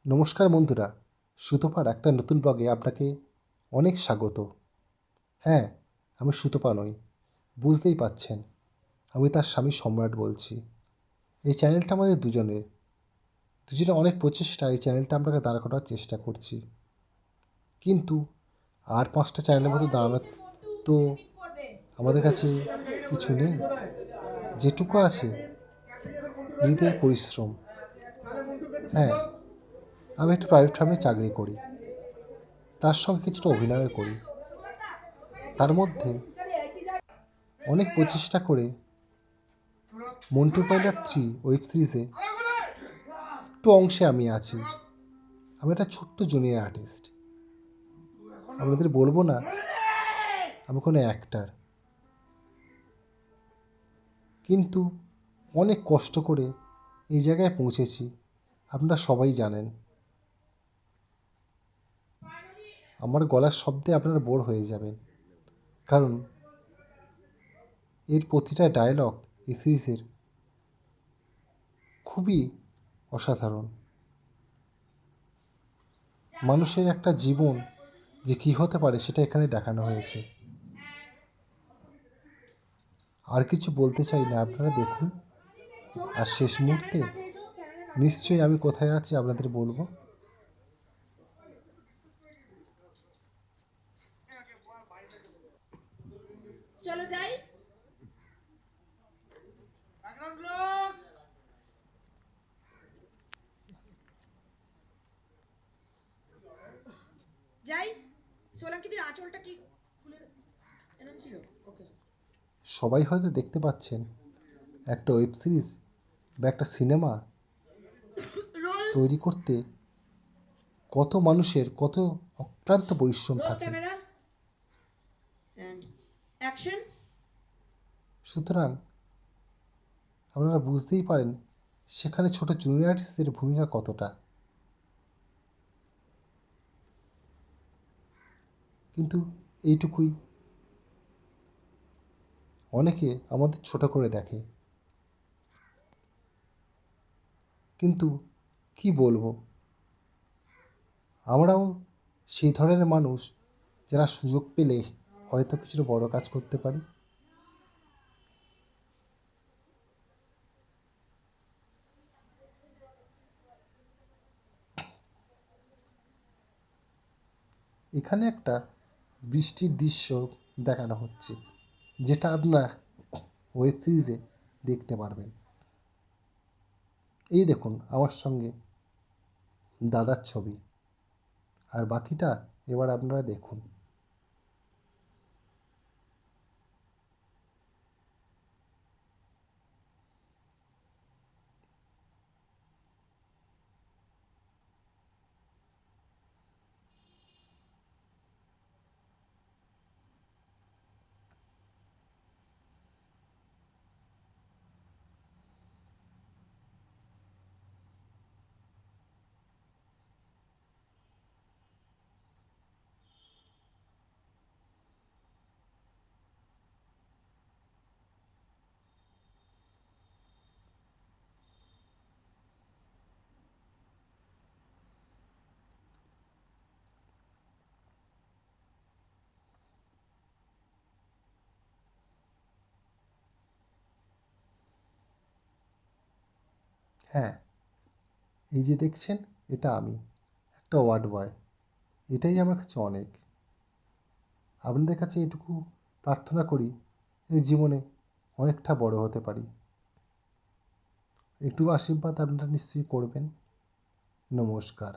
নমস্কার বন্ধুরা, সুতপার একটা নতুন ব্লগে আপনাকে অনেক স্বাগত। হ্যাঁ, আমি সুতপা নই, বুঝতেই পাচ্ছেন। আমি তার স্বামী সম্রাট বলছি। এই চ্যানেলটা আমাদের দুজনের অনেক প্রচেষ্টা এই চ্যানেলটা আপনাকে দাঁড় করার চেষ্টা করছি, কিন্তু আর 5টা চ্যানেলের মতো দাঁড়ানোর তো আমাদের কাছে কিছু নেই। যেটুকু আছে নিজেদের পরিশ্রম। হ্যাঁ, আমি একটা প্রাইভেট ফার্মে চাকরি করি, তার সঙ্গে কিছুটা অভিনয় করি। তার মধ্যে অনেক প্রচেষ্টা করে মন্টু পাইলট 3 ওয়েব সিরিজে একটু অংশে আমি আছি। আমি একটা ছোট্ট জুনিয়র আর্টিস্ট। আপনাদের বলবো না আমি কোনো অ্যাক্টার, কিন্তু অনেক কষ্ট করে এই জায়গায় পৌঁছেছি। আপনারা সবাই জানেন। আমার গলার শব্দে আপনারা বোর হয়ে যাবেন, কারণ এর প্রতিটা ডায়লগ এই সিরিজের খুবই অসাধারণ। মানুষের একটা জীবন যে কী হতে পারে সেটা এখানে দেখানো হয়েছে। আর কিছু বলতে চাই না, আপনারা দেখুন। আর শেষ মুহূর্তে নিশ্চয়ই আমি কোথায় আছি আপনাদের বলবো। চলো যাই। যাই। সোলাঙ্কিটির আঁচলটা কি খুলে এরকম ছিল? ওকে। সবাই হয়তো দেখতে পাচ্ছেন একটা ওয়েব সিরিজ বা একটা সিনেমা রোল তৈরি করতে কত মানুষের কত অক্লান্ত পরিশ্রম রোল থাকে। Camera and action. সুতরাং আপনারা বুঝতেই পারেন সেখানে ছোট জুনিয়র আর্টিস্টদের ভূমিকা কতটা। কিন্তু এইটুকুই, অনেকে আমাদের ছোট করে দেখে, কিন্তু কি বলবো, আমরাও সেই ধরনের মানুষ যারা সুযোগ পেলে হয়তো কিছুটা বড় কাজ করতে পারি। এখানে একটা বৃষ্টির দৃশ্য দেখানো হচ্ছে, যেটা আপনারা ওয়েব সিরিজে দেখতে পারবেন। এই দেখুন আমার সঙ্গে দাদার ছবি, আর বাকিটা এবার আপনারা দেখুন। হ্যাঁ, এই যে দেখছেন, এটা আমি একটা ওয়ার্ড বয়। এটাই আমার কাছে অনেক। আপনাদের কাছে এটুকু প্রার্থনা করি যে জীবনে অনেকটা বড় হতে পারি। একটু আশীর্বাদ আপনারা নিশ্চয়ই করবেন। নমস্কার।